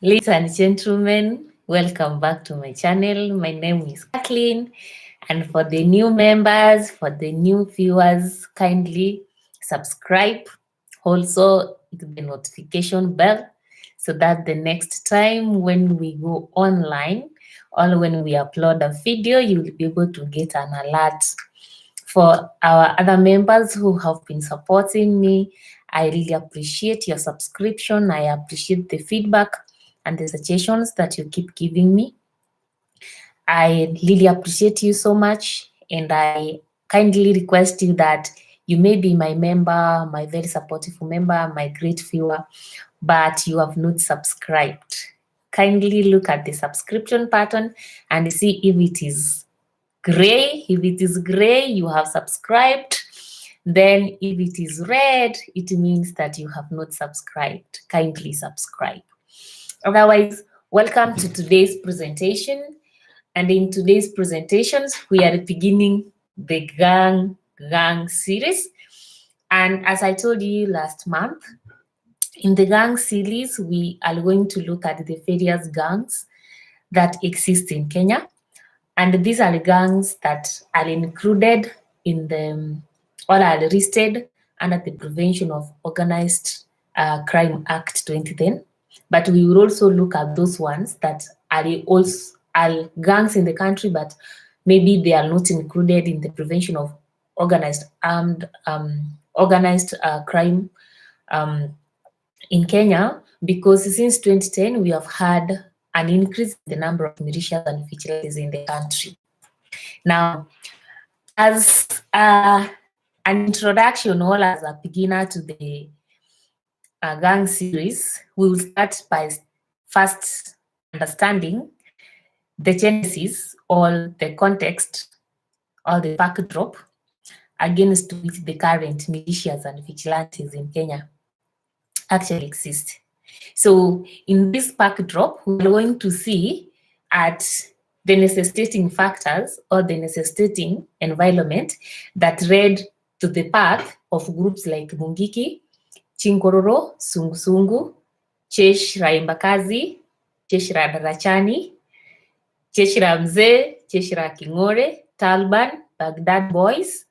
Ladies and gentlemen, welcome back to my channel. My name is Kathleen, and for the new members, for the new viewers, kindly subscribe. Also, hit the notification bell so that the next time when we go online or when we upload a video, you will be able to get an alert. For our other members who have been supporting me, I really appreciate your subscription. I appreciate the feedback and the suggestions that you keep giving me. I really appreciate you so much, and I kindly request you that you may be my member, my very supportive member, my great viewer, but you have not subscribed. Kindly look at the subscription button and see if it is gray. If it is gray, you have subscribed. Then if it is red, it means that you have not subscribed. Kindly subscribe. Otherwise, welcome to today's presentation. And in today's presentations, we are beginning the gang series. And as I told you last month, in the gang series, we are going to look at the various gangs that exist in Kenya. And these are the gangs that are included in the, or are listed under the Prevention of Organized Crime Act 2010. But we will also look at those ones that are also gangs in the country, but maybe they are not included in the Prevention of Organized Crime in Kenya, because since 2010 we have had an increase in the number of militias and vigilantes in the country. Now, as an introduction or as a beginner to the gang series, we will start by first understanding the genesis or the context or the backdrop against which the current militias and vigilantes in Kenya actually exist. So in this backdrop, we're going to see at the necessitating factors or the necessitating environment that led to the path of groups like Mungiki, Chinkororo, Sungusungu, Jeshi la Embakasi, Jeshi la Darachani, Jeshi la Mzee, Jeshi la King'ore, Taliban, Baghdad Boys,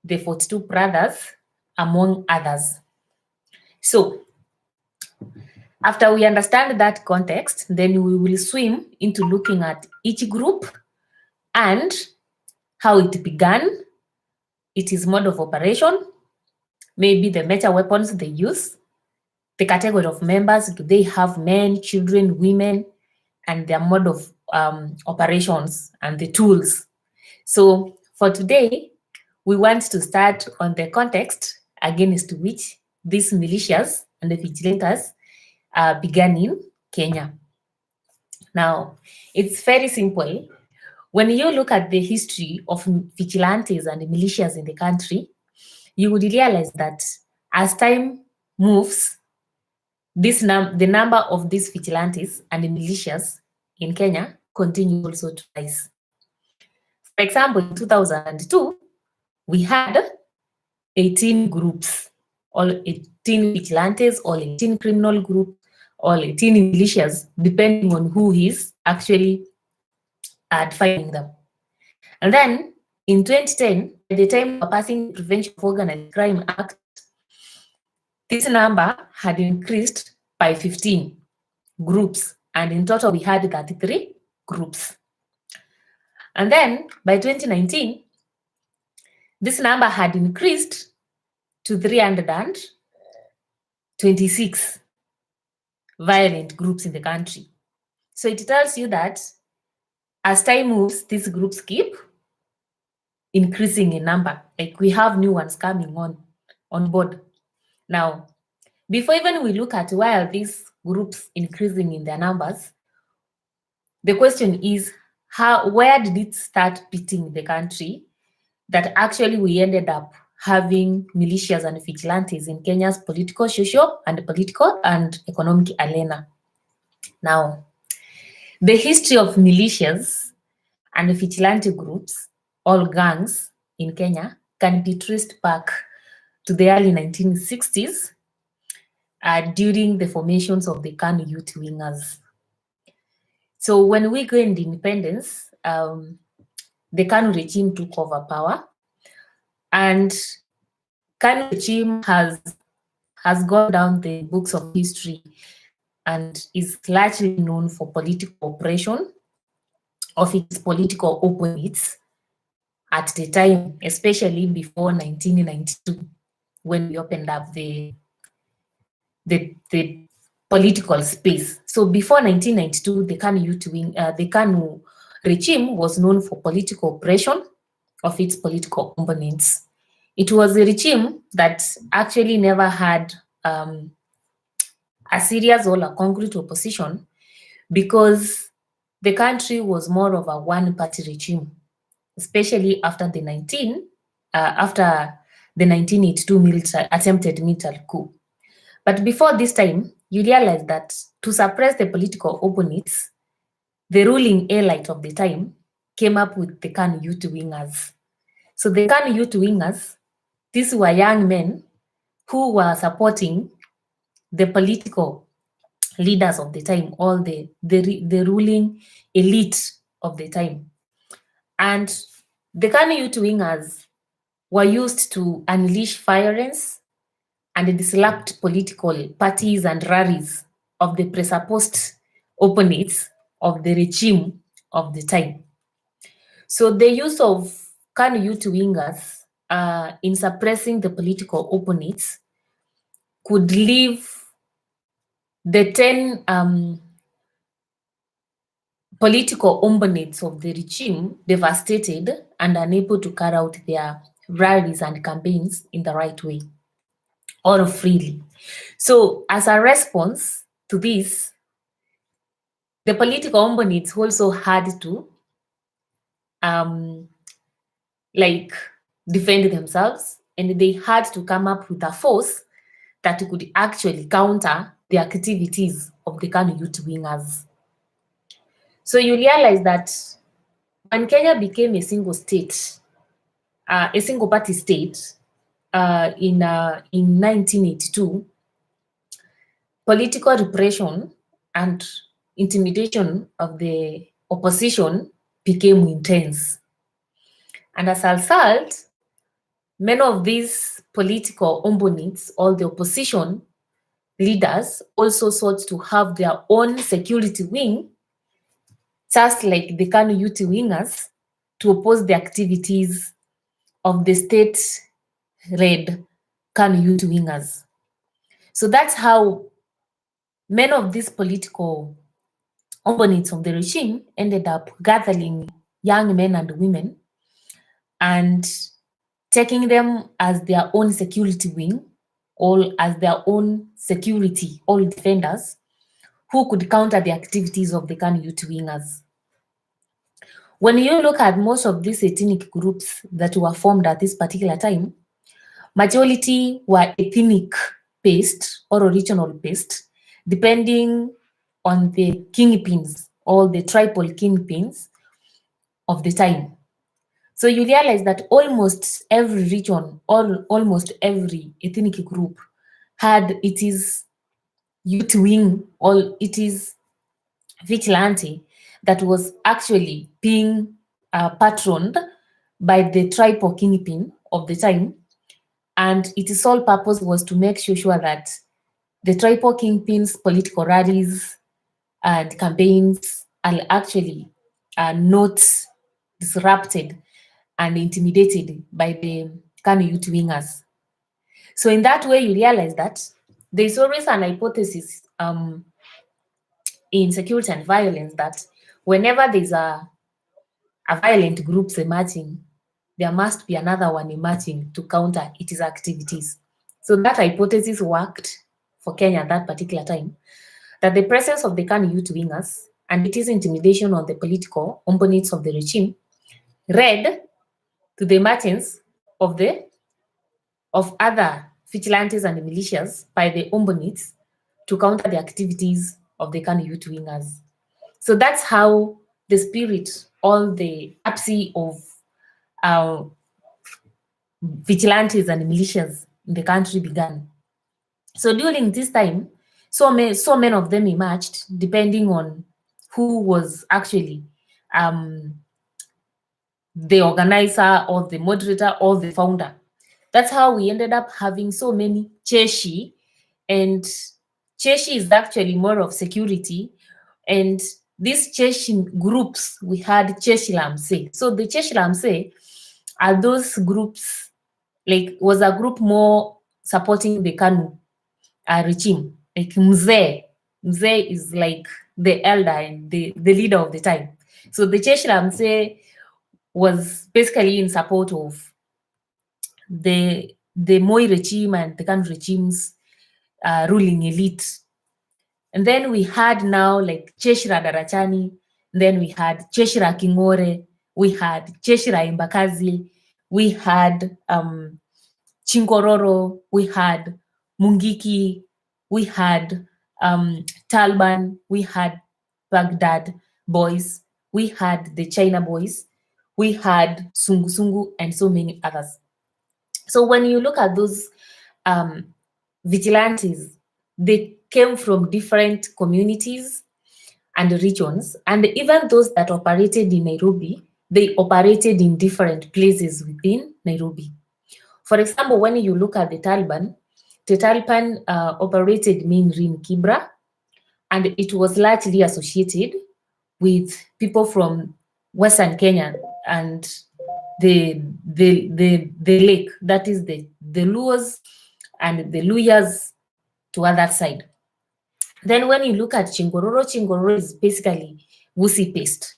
the 42 Brothers, among others. So, after we understand that context, then we will swim into looking at each group and how it began, its mode of operation, maybe the major weapons they use, the category of members, do they have men, children, women, and their mode of operations and the tools. So for today, we want to start on the context against which these militias and the vigilantes began in Kenya. Now, it's very simple. When you look at the history of vigilantes and militias in the country, you would realize that as time moves, the number of these vigilantes and militias in Kenya continue also to rise. For example, in 2002, we had 18 groups, all 18 vigilantes, all 18 criminal groups, all 18 militias, depending on who is actually defining them. And then in 2010, at the time of passing the Prevention of Organized Crime Act, this number had increased by 15 groups, and in total we had 33 groups. And then by 2019, this number had increased to 326 violent groups in the country. So it tells you that as time moves, these groups keep increasing in number. Like we have new ones coming on board. Now, before even we look at why are these groups increasing in their numbers, the question is where did it start beating the country that actually we ended up having militias and vigilantes in Kenya's political, social, and economic arena. Now, the history of militias and vigilante groups, all gangs in Kenya, can be traced back to the early 1960s, during the formations of the KANU youth wingers. So when we gained independence, the KANU regime took over power, and KANU regime has gone down the books of history and is largely known for political oppression of its political opponents at the time, especially before 1992, when we opened up the political space. So before 1992, the KANU regime was known for political oppression of its political opponents. It was a regime that actually never had a serious or a concrete opposition, because the country was more of a one-party regime, especially after the 1982 attempted military coup. But before this time, you realize that to suppress the political opponents, the ruling elite of the time came up with the KANU youth wingers. So the KANU youth wingers, these were young men who were supporting the political leaders of the time, all the ruling elite of the time. And the KANU youth wingers were used to unleash violence and disrupt political parties and rallies of the presupposed opponents of the regime of the time. So the use of KANU youth wingers in suppressing the political opponents could leave the 10 political opponents of the regime devastated and unable to carry out their rallies and campaigns in the right way or freely. So as a response to this, the political opponents also had to defend themselves, and they had to come up with a force that could actually counter the activities of the KANU youth wingers. So you realize that when Kenya became a single state, a single party state in 1982, political repression and intimidation of the opposition became intense. And as a result, many of these political opponents, all the opposition leaders, also sought to have their own security wing, just like the KANU youth wingers, to oppose the activities of the state-led KANU youth wingers. So that's how many of these political opponents of the regime ended up gathering young men and women and taking them as their own security wing, or as their own security, all defenders, who could counter the activities of the KANU youth wingers. When you look at most of these ethnic groups that were formed at this particular time, majority were ethnic-based or regional-based, depending on the kingpins or the tribal kingpins of the time. So you realize that almost every region or almost every ethnic group had its youth wing or its vigilante that was actually being patroned by the tribal kingpin of the time. And its sole purpose was to make sure that the tribal kingpin's political rallies and campaigns are actually not disrupted and intimidated by the KANU youth wingers. So in that way, you realize that there's always an hypothesis in security and violence that whenever there's a violent groups emerging, there must be another one emerging to counter its activities. So that hypothesis worked for Kenya at that particular time, that the presence of the KANU youth wingers and its intimidation on the political opponents of the regime led to the emergence of other vigilantes and militias by the opponents to counter the activities of the KANU youth wingers. So that's how the spirit, all the absence of vigilantes and militias in the country began. So during this time, so many of them emerged, depending on who was actually the organizer or the moderator or the founder. That's how we ended up having so many cheshi, and cheshi is actually more of security. And these cheshi groups, we had cheshi lamse. So the cheshi lamse are those groups, like was a group more supporting the KANU regime. Like Mzee is like the elder and the leader of the time. So the cheshi lamse was basically in support of the Moi regime and the KANU regime's ruling elite. And then we had now like Cheshira Darachani, then we had Cheshira Kingore, we had Cheshira Imbakazi, we had Chinkororo, we had Mungiki, we had Talban, we had Baghdad boys, we had the China boys, we had Sungu Sungu, and so many others. So when you look at those vigilantes, they came from different communities and regions, and even those that operated in Nairobi, they operated in different places within Nairobi. For example, when you look at the Taliban operated mainly in Kibra, and it was largely associated with people from Western Kenya and the lake, that is the Luos and the Luyas to other side. Then when you look at Chingororo is basically Wusi paste.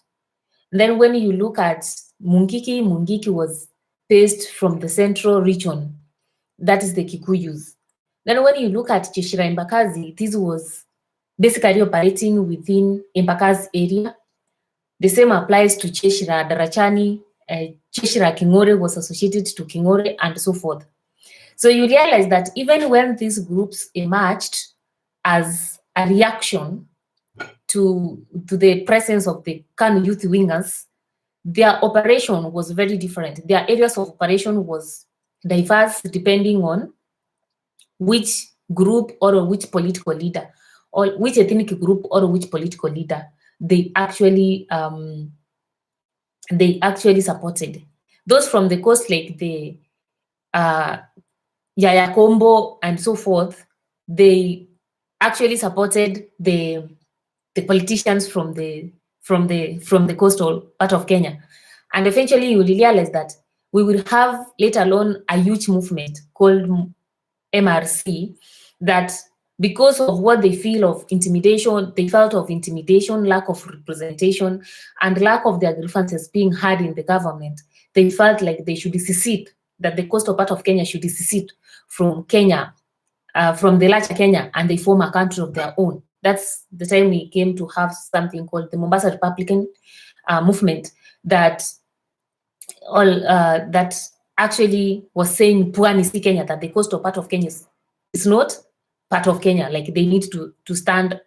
Then when you look at Mungiki was paste from the central region, that is the Kikuyus. Then when you look at Cheshira Imbakazi, this was basically operating within Imbakazi area. The same applies to Cheshira Darachani. Cheshira Kingore was associated to Kingore, and so forth. So you realize that even when these groups emerged as a reaction to the presence of the KANU youth wingers, their operation was very different. Their areas of operation was diverse depending on which group or which political leader or which ethnic group or which political leader they actually supported. Those from the coast, like the Yaya Kombo and so forth, they actually supported the politicians from the coastal part of Kenya. And eventually you will realize that we will have later on a huge movement called MRC, that because of what they feel of intimidation, they felt of intimidation, lack of representation, and lack of their grievances being heard in the government, they felt like they should secede, that the coastal part of Kenya should secede from Kenya, from the larger Kenya, and they form a country of their own. That's the time we came to have something called the Mombasa Republican movement that actually was saying Pwani si Kenya, that the coastal part of Kenya is not part of Kenya, like they need to stand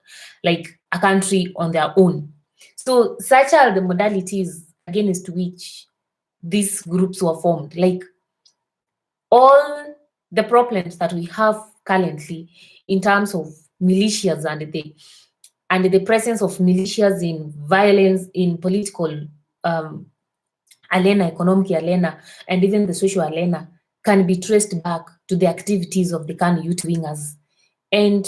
like a country on their own. So such are the modalities against which these groups were formed. Like all the problems that we have currently in terms of militias and the presence of militias in violence, in political arena, economic arena, and even the social arena can be traced back to the activities of the KANU youth wingers. And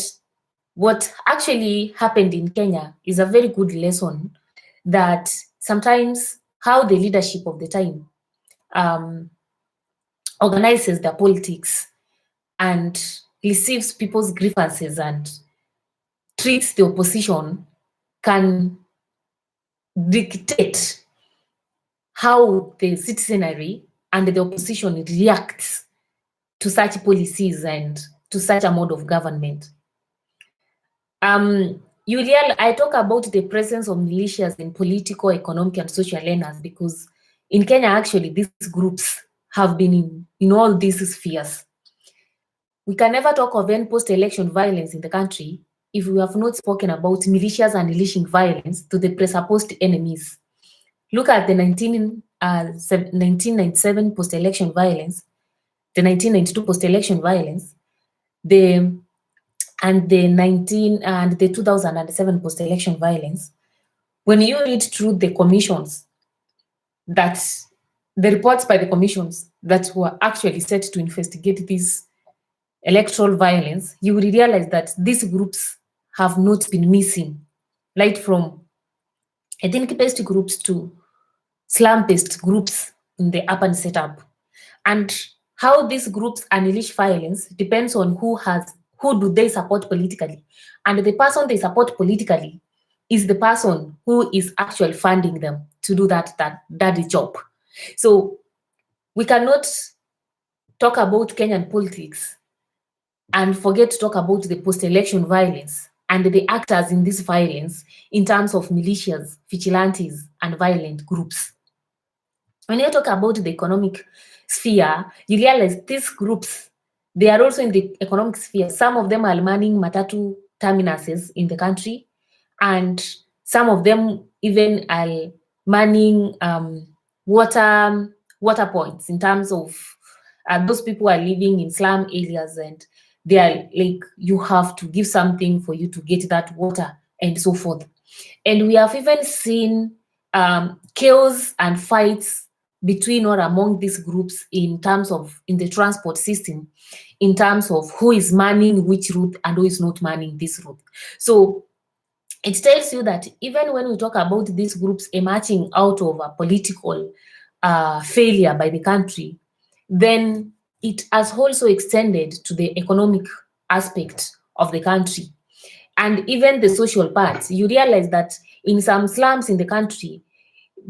what actually happened in Kenya is a very good lesson that sometimes how the leadership of the time organizes their politics and receives people's grievances and treats the opposition can dictate how the citizenry and the opposition reacts to such policies and to such a mode of government. I talk about the presence of militias in political, economic, and social arenas because in Kenya, actually, these groups have been in all these spheres. We can never talk of any post-election violence in the country if we have not spoken about militias unleashing violence to the presupposed enemies. Look at the 1997 post-election violence, the 1992 post-election violence, the and the 2007 post-election violence, when you read through the commissions, that the reports by the commissions that were actually set to investigate this electoral violence, you will realize that these groups have not been missing, right from ethnic-based groups to slum-based groups in the urban setup. And how these groups unleash violence depends on who do they support politically. And the person they support politically is the person who is actually funding them to do that job. So we cannot talk about Kenyan politics and forget to talk about the post-election violence and the actors in this violence in terms of militias, vigilantes, and violent groups. When you talk about the economic sphere, you realize these groups, they are also in the economic sphere. Some of them are manning matatu terminuses in the country, and some of them even are manning water points in terms of those people are living in slum areas, and they are like, you have to give something for you to get that water and so forth. And we have even seen chaos and fights between or among these groups in terms of in the transport system, in terms of who is manning which route and who is not manning this route. So it tells you that even when we talk about these groups emerging out of a political failure by the country, then it has also extended to the economic aspect of the country and even the social part. You realize that in some slums in the country,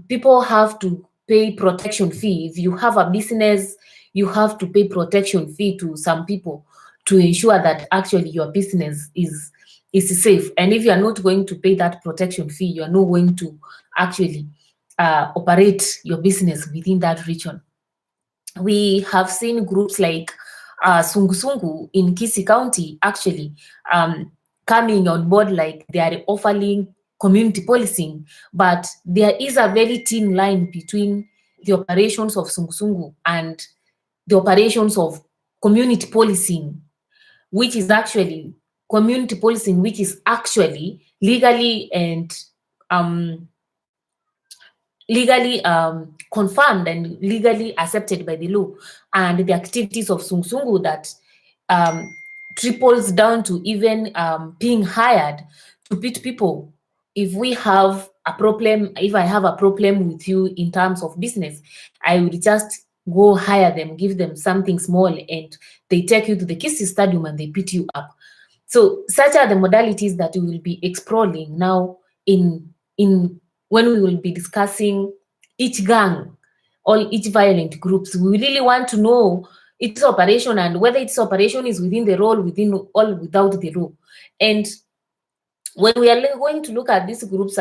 people have to pay protection fee. If you have a business, you have to pay protection fee to some people to ensure that actually your business is safe. And if you are not going to pay that protection fee, you are not going to actually operate your business within that region. We have seen groups like Sungu Sungu in Kisii County actually coming on board, like they are offering community policing, but there is a very thin line between the operations of Sungu Sungu and the operations of community policing, which is actually legally and confirmed and legally accepted by the law, and the activities of Sungu Sungu that triples down to even being hired to beat people. If we have a problem, if I have a problem with you in terms of business, I will just go hire them, give them something small, and they take you to the Kisii Stadium and they beat you up. So such are the modalities that we will be exploring now in when we will be discussing each gang or each violent groups. We really want to know its operation and whether its operation is within the role, within or without the role. And when we are going to look at these groups,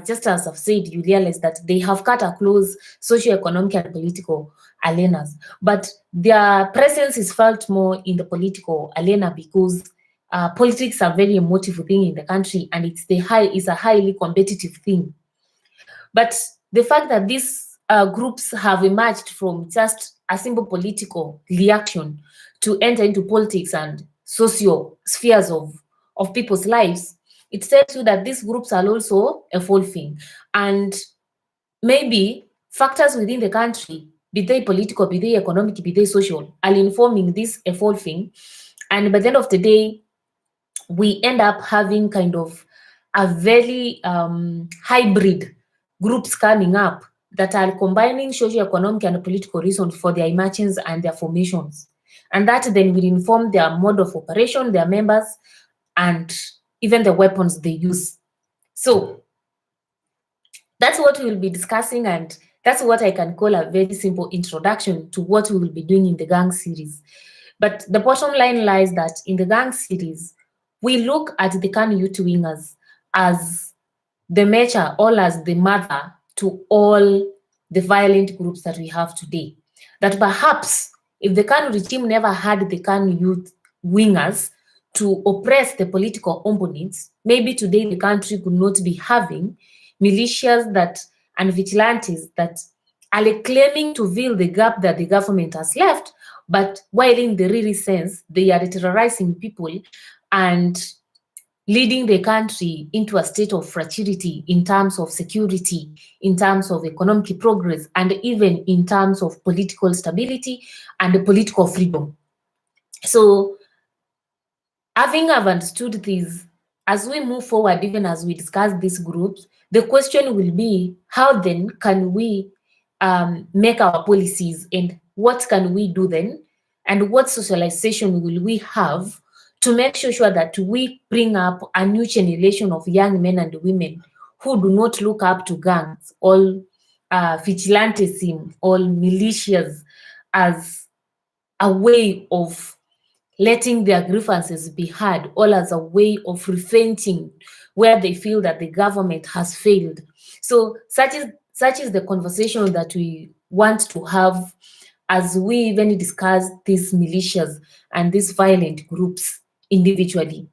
just as I've said, you realize that they have cut across socio-economic and political arenas, but their presence is felt more in the political arena because politics are very emotive thing in the country, and it's a highly competitive thing. But the fact that these groups have emerged from just a simple political reaction to enter into politics and socio spheres of people's lives, it tells you that these groups are also evolving, and maybe factors within the country, be they political, be they economic, be they social, are informing this evolving. And by the end of the day, we end up having kind of a very hybrid groups coming up that are combining socio-economic and political reasons for their emergence and their formations. And that then will inform their mode of operation, their members, and even the weapons they use. So that's what we will be discussing, and that's what I can call a very simple introduction to what we will be doing in the gang series. But the bottom line lies that in the gang series, we look at the KANU youth wingers as the measure or as the mother to all the violent groups that we have today. That perhaps if the KANU regime never had the KANU youth wingers to oppress the political opponents, maybe today the country could not be having militias and vigilantes that are claiming to fill the gap that the government has left, but while in the real sense, they are terrorizing people and leading the country into a state of fragility in terms of security, in terms of economic progress, and even in terms of political stability and political freedom. So, having understood this, as we move forward, even as we discuss these groups, the question will be, how then can we make our policies, and what can we do then, and what socialization will we have to make sure that we bring up a new generation of young men and women who do not look up to gangs, all vigilantism, all militias as a way of letting their grievances be heard, all as a way of repenting where they feel that the government has failed. So such is the conversation that we want to have as we even discuss these militias and these violent groups individually.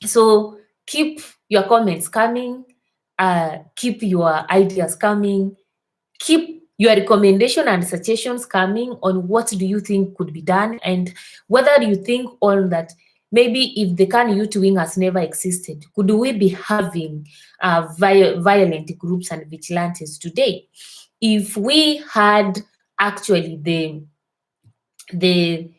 So keep your comments coming, keep your ideas coming, keep your recommendation and suggestions coming on what do you think could be done, and whether you think on that maybe if the KANU youth wing has never existed, could we be having violent groups and vigilantes today? If we had actually the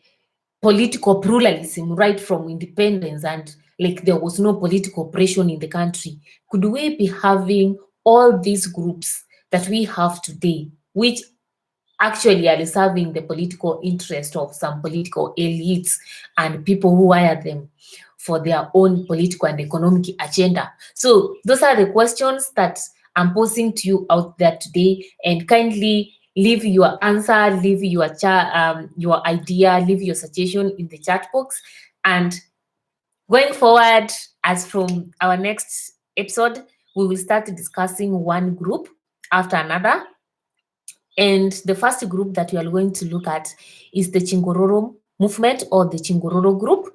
political pluralism right from independence, and like there was no political oppression in the country, could we be having all these groups that we have today, which actually are serving the political interest of some political elites and people who hire them for their own political and economic agenda? So those are the questions that I'm posing to you out there today, and kindly leave your answer, leave your idea, leave your suggestion in the chat box. And going forward, as from our next episode, we will start discussing one group after another. And the first group that we are going to look at is the Chingororo movement, or the Chingororo group.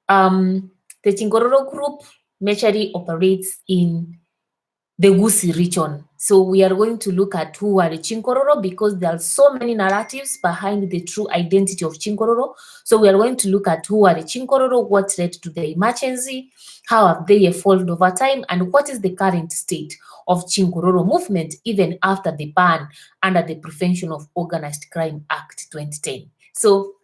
The Chingororo group majorly operates in the Gusii region. So we are going to look at who are the Chingororo, because there are so many narratives behind the true identity of Chingororo. So we are going to look at who are the Chingororo, what led to the emergency, how have they evolved over time, and what is the current state of Chingororo movement even after the ban under the Prevention of Organized Crime Act 2010. So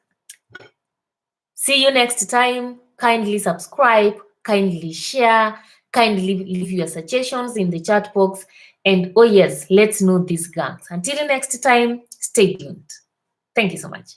see you next time. Kindly subscribe, kindly share, kindly leave your suggestions in the chat box. And oh yes, let's know these gangs. Until next time, stay tuned. Thank you so much.